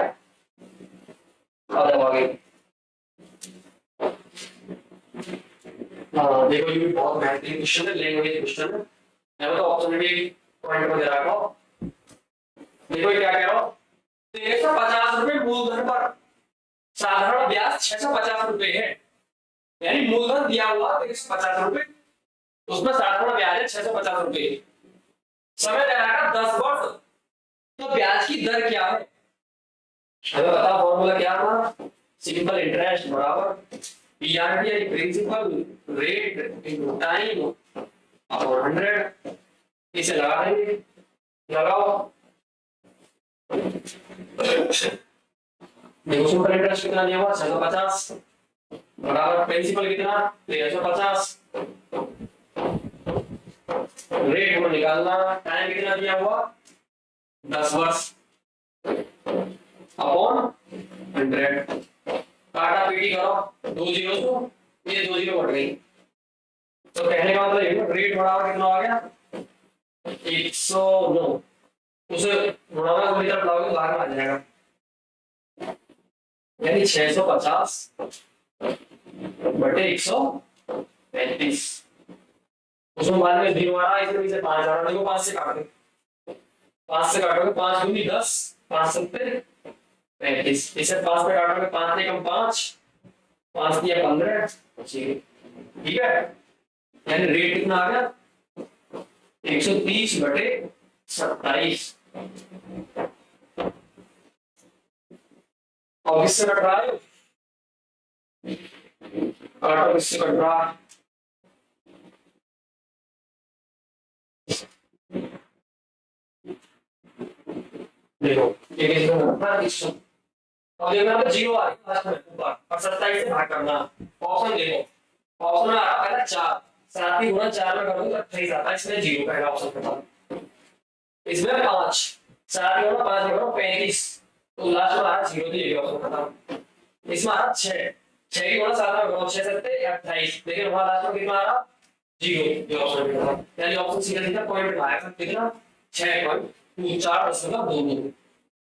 आ जाओ आगे। हाँ देखो ये भी बहुत बेहतरीन क्वेश्चन है, लैंग्वेज क्वेश्चन है। मैं तो ऑप्शन में पॉइंट को दे रखा हो। देखो क्या कह रहा हूं, 1350 रुपए मूलधन पर साधारण ब्याज 650 रुपए है। यानी मूलधन दिया हुआ 1350 रुपए, उसमें साधारण ब्याज है 650 रुपए। समय दे रखा 10 वर्ष, तो ब्याज की दर क्या है? हमें बता, फॉर्मूला क्या था? सिंपल इंटरेस्ट बराबर पीआरटी यानी principal rate into time upon 100। इसे लगा देंगे, लगाओ। देखो सिंपल इंटरेस्ट कितना दिया हुआ 650 बराबर प्रिंसिपल कितना 1350, रेट को निकालना, टाइम कितना दिया हुआ 10 वर्ष अपॉन 100। काटा पीटी करो, 2 जीरो तो ये 2 जीरो कट गई। तो कहने का मतलब रेट बराबर कितना आ गया 109। उसे गुणा में तरफ लाओगे बाहर में आ जाएगा, यानी 650 बटे 135। उसमें बाद में 0 आ रहा है, इसमें पीछे 5 आ रहा है। देखो 5 से काटो, 5 से काटोगे 5 दूनी 10, 5 सत्ते 35। इसे 5 से काटोगे 5 से कम 5, 5 दिया 15, ठीक है। यानी रेट कितना आ गया 130 बटे 27। और किससे कट रहा है? काटो किससे कट रहा है? देखो ये कैसे होता है 100। अब देखना तो 0 आ रही है लास्ट में ऊपर और 27 से भाग करना। ऑप्शन देखो, ऑप्शन में आता है 4, 7 ही गुणा 4 में करोगे तो 28 आता है, इसमें 0 पहला ऑप्शन के बाद। इसमें 5, 7 गुणा 5 में करो 35, तो लास्ट में आ रहा 0, तो ये ऑप्शन खत्म। इसमें आ रहा 6, 6 की गुणा 7 में करो 6 सत्ते 28, लेकिन वहां लास्ट में कितना आ रहा 0, ये ऑप्शन खत्म। यानी ऑप्शन सीधा सीधा पॉइंट आएगा कितना 6.24 दोनों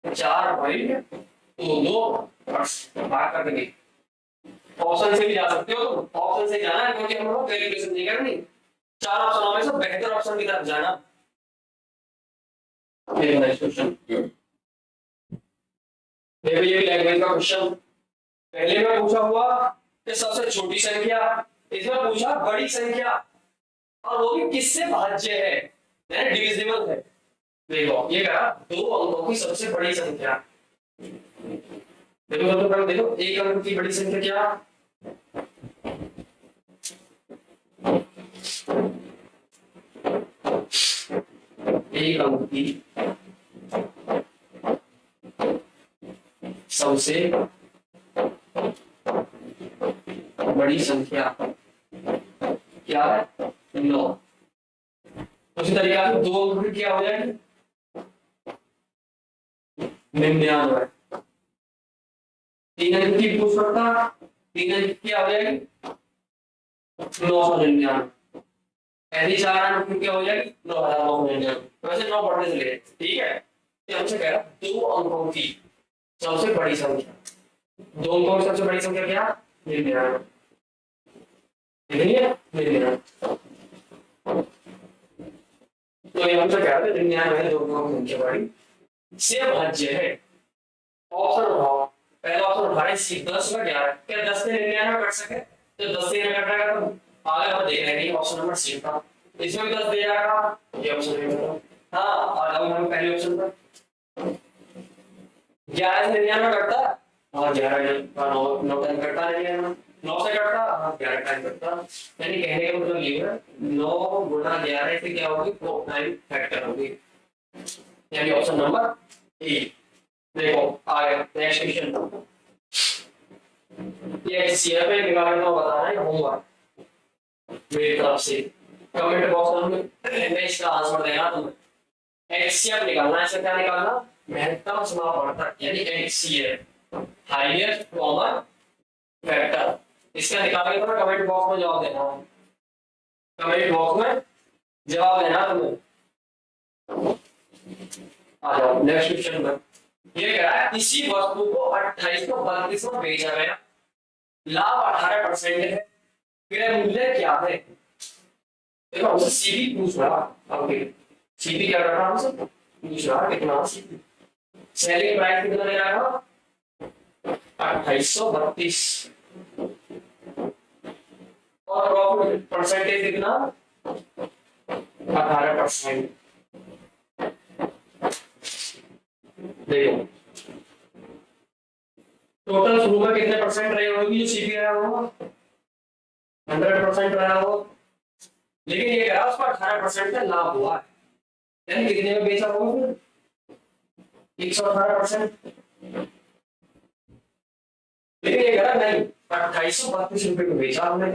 4.22 भाग कर देंगे। ऑप्शन से भी जा सकते हो, तो ऑप्शन से जाना है क्योंकि हम लोग कैलकुलेशन नहीं करनी। 4 ऑप्शनों में से बेहतर ऑप्शन की तरफ जाना। नेक्स्ट क्वेश्चन देखो, ये लैंग्वेज का क्वेश्चन पहले में पूछा हुआ कि सबसे छोटी संख्या, इसमें पूछा बड़ी संख्या और वो भी किससे भाज्य है, यानी डिविजिबल है। देखो ये कहा 2 अंकों की सबसे बड़ी संख्या। देखो सबसे पहले देखो 1 अंक की बड़ी संख्या क्या, एक अंक की सबसे बड़ी संख्या क्या है 9। उसी तरीके से 2 अंक की क्या हो जाएगी 99। 3 अंक की पूछ सकता, 3 अंक की क्या हो जाएगी 999। ऐसी 4 अंक की क्या हो जाएगी 9999। वैसे 9 पढ़ने से ले, ठीक है। ये हमसे कह रहा 2 अंकों की सबसे बड़ी संख्या, 2 अंकों की सबसे बड़ी संख्या क्या 99। देखिए 99, तो ये हमसे कह रहा है 99 2 अंकों की संख्या बड़ी से भाज्य है। ऑप्शन उठाओ, पहला ऑप्शन उठाए 10 का 11, क्या 10 से 99 कट सके? तो 10 से 99 कटेगा तो आगे हम देख रहे हैं ऑप्शन नंबर सी का, इसमें भी 10 दे जाएगा, ये ऑप्शन है। हाँ और अब हम पहले ऑप्शन पर 11 से 99 कटता है और 11 का 9 टाइम कटता है, 9 से कटता हाँ 11 टाइम कटता। यानी कहने का मतलब ये है 9 गुना 11 से क्या होगी 4 टाइम फैक्टर होगी, यानी ऑप्शन नंबर ए। देखो आगे नेक्स्ट क्वेश्चन, ये एचसीएफ है निकालने को बताना है होमवर्क मेरी तरफ से। कमेंट बॉक्स में मैं इसका आंसर देना तुम्हें। एचसीएफ निकालना है, इसका क्या निकालना महत्तम समापवर्तक यानी एचसीएफ हाईएस्ट कॉमन फैक्टर। इसका निकालने को कमेंट बॉक्स में जवाब देना है, कमेंट बॉक्स में जवाब देना तुम्हें। आ जाओ नेक्स्ट क्वेश्चन में। ये कह रहा है किसी वस्तु को 2832 में बेचा गया, लाभ 18% है, क्रय मूल्य क्या है? देखो हमसे सीधी पूछ रहा, ओके सीपी क्या कर रहा हूँ सर, पूछ रहा कितना सीपी। सेलिंग प्राइस कितना दे रहा था, 2832, और प्रॉफिट परसेंटेज कितना, 18%। देखो टोटल शुरू में कितने परसेंट रहे होगी जो सीपी रहा होगा, 100% रहा हो, लेकिन ये कहा उसका 18% का लाभ हुआ है, यानी कितने में बेचा होगा फिर, 118%। लेकिन ये कहा नहीं, 2832 रुपए को बेचा हमने,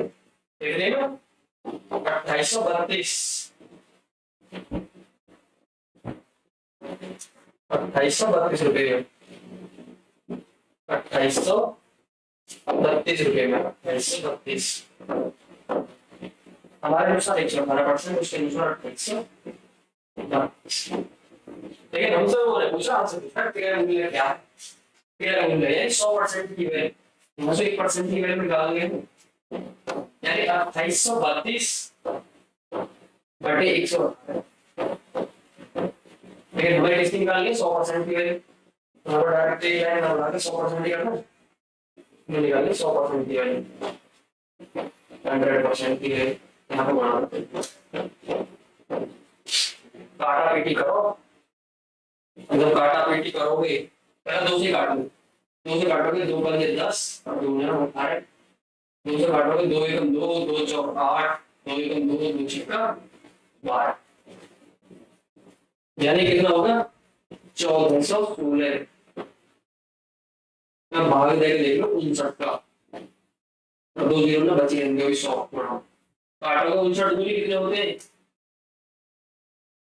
कितने में, 2832, 2832 रुपए में, 2832 रुपए में, 2832 हमारे अनुसार 118%, उसके अनुसार 2832। लेकिन हमसे वो पूछा, हमसे पूछा तेरा मूल्य क्या है, तेरा मूल्य है 100% की वैल्यू, 1% की वैल्यू निकालेंगे, यानी 2832 बटे 100, लेकिन हमें किसकी निकालनी है, 100% की वैल्यू, हमारा डायरेक्ट ये लाइन ना लगा के 100% निकालना है, हमने निकाली 100% की वैल्यू, 100% की वैल्यू यहाँ पे बना देते हैं, काटा पीटी करो, जब काटा पीटी करोगे पहले 2 से काटोगे, 2 से काटोगे 2 पंजे 10 और 2 9 18, 2 से काटोगे 2 एकम 2, 2 चौक 8, 2 एकम 2, 2 छिक्का 12, यानी कितना होगा 1416। मैं भाग दे के देख लो 59 का, और 2 जीरो ना बची रहेंगे, वही 100 काटोगे 59 दूनी कितने होते हैं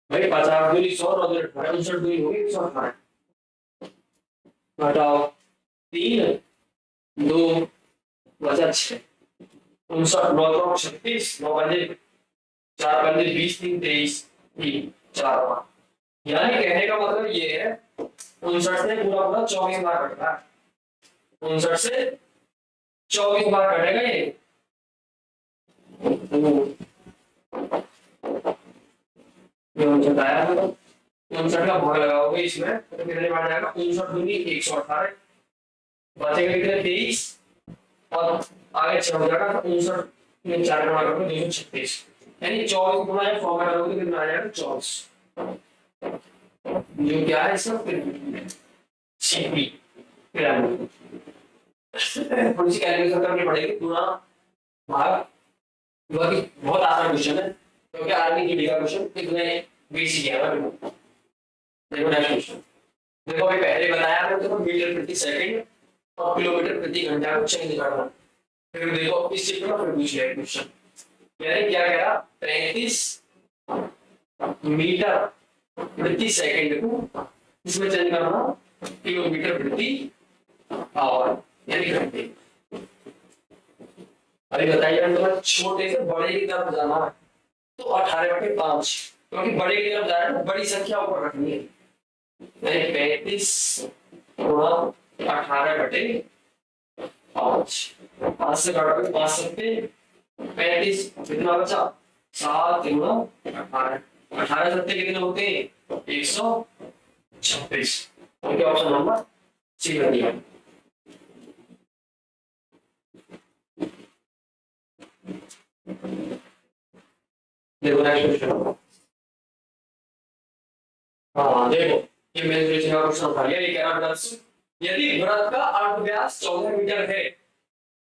भाई, 50 दूनी 100 और 59 दूनी होगी 118, घटाओ 3 2 बचा 6, 59 9 36 9 पंजे 4 पंजे 20 3 23 3 4 5, यानी कहने का मतलब ये है 59 से पूरा पूरा 24 बार कटेगा, 59 से 24 बार कटेगा ये, बताया था 59 का भाग लगाओगे इसमें तो कितने बार जाएगा, 59 दूनी 118, बचेगा कितने 23, और आगे 6 हो जाएगा, 59 में 4 गुणा करोगे 236, यानी 24 गुणा 100 में करोगे कितना आ जाएगा 24, जो क्या है इसका सीपी पिरामिड। थोड़ी सी कैलकुलेशन करनी पड़ेगी, गुणा भाग, बहुत आसान क्वेश्चन है क्योंकि आर्मी की का क्वेश्चन कितने बेसिक है ना। देखो नेक्स्ट क्वेश्चन, देखो अभी पहले बताया था, देखो मीटर प्रति सेकंड और किलोमीटर प्रति घंटा को चेंज करना, फिर देखो इस चित्र में फिर पूछ लिया क्वेश्चन, यानी क्या कह रहा 35 मीटर प्रति सेकंड को इसमें चेंज करना किलोमीटर प्रति आवर यानी घंटे। अभी बताइए तो छोटे से बड़े की तरफ जाना है तो 18/5, क्योंकि बड़े की तरफ जाना है बड़ी संख्या ऊपर रखनी है, 35 गुणा 18/5, 5 से काटोगे 5 सकते 35, कितना बचा 7 गुणा 18, 18 सत्ते कितने होते हैं 136, ओके ऑप्शन नंबर सी कर दिया। देखो नेक्स्ट क्वेश्चन, हाँ देखो ये मेंसुरेशन का क्वेश्चन था, ये कह रहा है यदि वृत्त का अर्धव्यास 14 मीटर है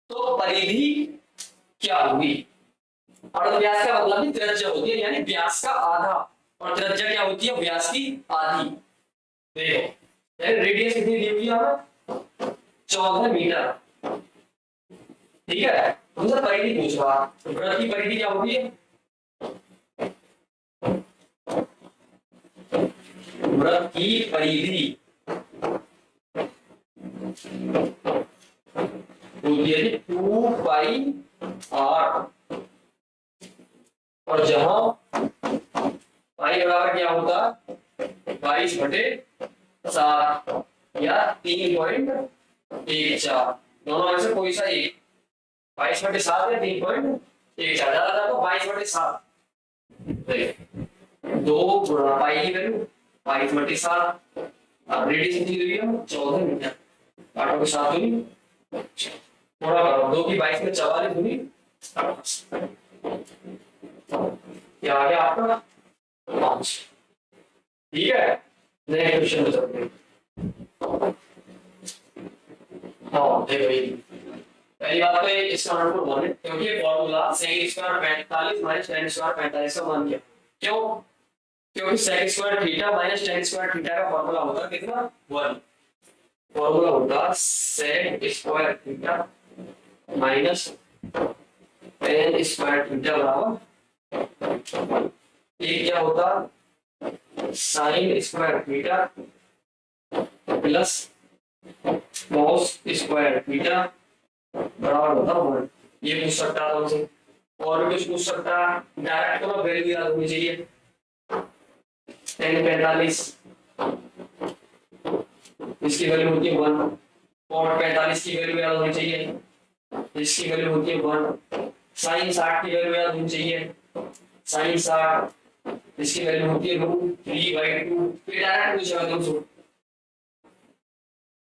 तो परिधि क्या होगी। अर्धव्यास का मतलब भी त्रिज्या होती है, यानी व्यास का आधा, और त्रिज्या क्या होती है व्यास की आधी। देखो रेडियस कितनी दी हुई है हमें 14 मीटर, ठीक है, हमसे परिधि पूछ रहा, तो वृत्त की परिधि क्या होती है, वृत्त की परिधि होती है 2 पाई r, और जहां पाई बराबर क्या होता 22/7 या 3.14, दोनों में से कोई सा एक, 22/7 या 3.14, ज्यादा तो 22/7। 2 गुणा पाई की वैल्यू पाई 27, रेडियस कितनी दी है 14 मीटर, काटो के साथ हुई थोड़ा करो 2 की 22 में 44 हुई, क्या आ गया आपका 5। ठीक है, नेक्स्ट क्वेश्चन पे चलते हैं। हाँ देखो ये पहली बात तो इसका आंसर वन है क्योंकि ये formula sec square 45 minus tan square 45 का मान दिया। क्यों? क्योंकि sec square theta minus tan square theta का फॉर्मूला होता है कितना 1, फॉर्मूला होता है sec square theta minus tan square theta बराबर ये क्या होता sin square theta plus cos square theta बराबर होता है 1। ये पूछ सकता है तुमसे, और भी कुछ पूछ सकता है, डायरेक्ट तो वैल्यू याद होनी चाहिए। tan 45 इसकी वैल्यू होती है 1, और 45 की वैल्यू याद होनी चाहिए, इसकी वैल्यू होती है 1। sin 60 की वैल्यू याद होनी चाहिए, sin 60 इसकी वैल्यू होती है √3/2। फिर डायरेक्ट पूछेगा तुमसे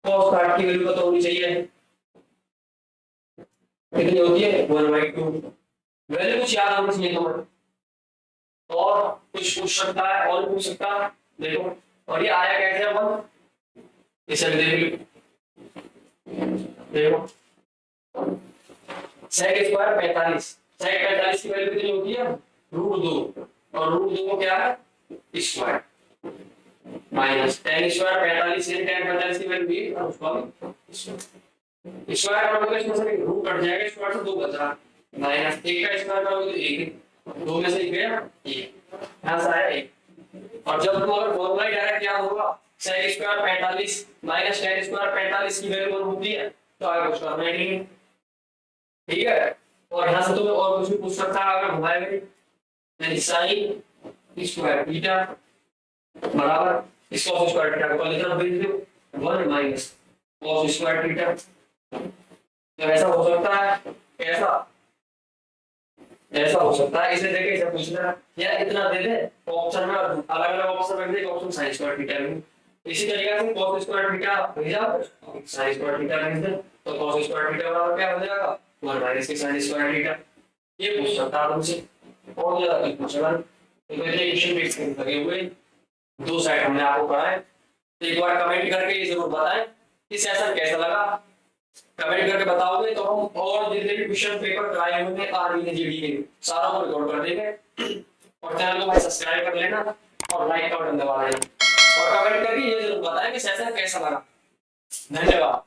cos 60 की वैल्यू पता होनी चाहिए, कितनी होती है 1/2। वैल्यू कुछ याद होनी चाहिए तुम्हें, और कुछ पूछ सकता है और पूछ सकता है। देखो और ये आया कैसे है 1, इसे देख देखो sec स्क्वायर 45, sec 45 की वैल्यू कितनी होती है √2, और √2 को क्या है स्क्वायर माइनस tan स्क्वायर 45 से tan 45 की वैल्यू भी और उसका भी स्क्वायर करोगे तो इसमें से रूट कट जाएगा, स्क्वायर से 2 बचा माइनस 1 का स्क्वायर करोगे तो 1, 2 में से 1 गया 1, यहां से आया 1। और जब तुम अगर फॉर्मूला डायरेक्ट याद होगा sec square 45 minus tan square 45 की वैल्यू 1 होती है तो आगे कुछ करना ही नहीं है। ठीक है, और यहां से तुम्हें और कुछ भी पूछ सकता है अगर घुमाएंगे, यानी sin स्क्वायर थीटा बराबर इस cos स्क्वायर थीटा को लिखना भेज दो 1 माइनस cos स्क्वायर थीटा। तो ऐसा हो सकता है, ऐसा हो सकता है, इसे देखे इसे पूछना या इतना दे दे ऑप्शन में अलग अलग ऑप्शन रख दे, ऑप्शन sin स्क्वायर थीटा में। इसी तरीके से cos स्क्वायर थीटा भेजा sin स्क्वायर थीटा भेज दे तो cos स्क्वायर थीटा बराबर क्या हो जाएगा 1 माइनस के sin स्क्वायर थीटा। ये पूछ सकता है तुमसे, और ज्यादा कुछ पूछेगा तो ये क्वेश्चन पे लगे हुए 2 साइड हमने आपको पढ़ाए। तो एक बार कमेंट करके ये जरूर बताएं कि सेशन कैसा लगा, कमेंट करके बताओगे तो हम और जितने भी क्वेश्चन पेपर कराए होंगे आरबी ने जीडी के सारा को रिकॉर्ड कर देंगे। और चैनल को भाई सब्सक्राइब कर लेना और लाइक का बटन दबा देना, और कमेंट करके ये जरूर बताएं कि सेशन कैसा लगा। धन्यवाद।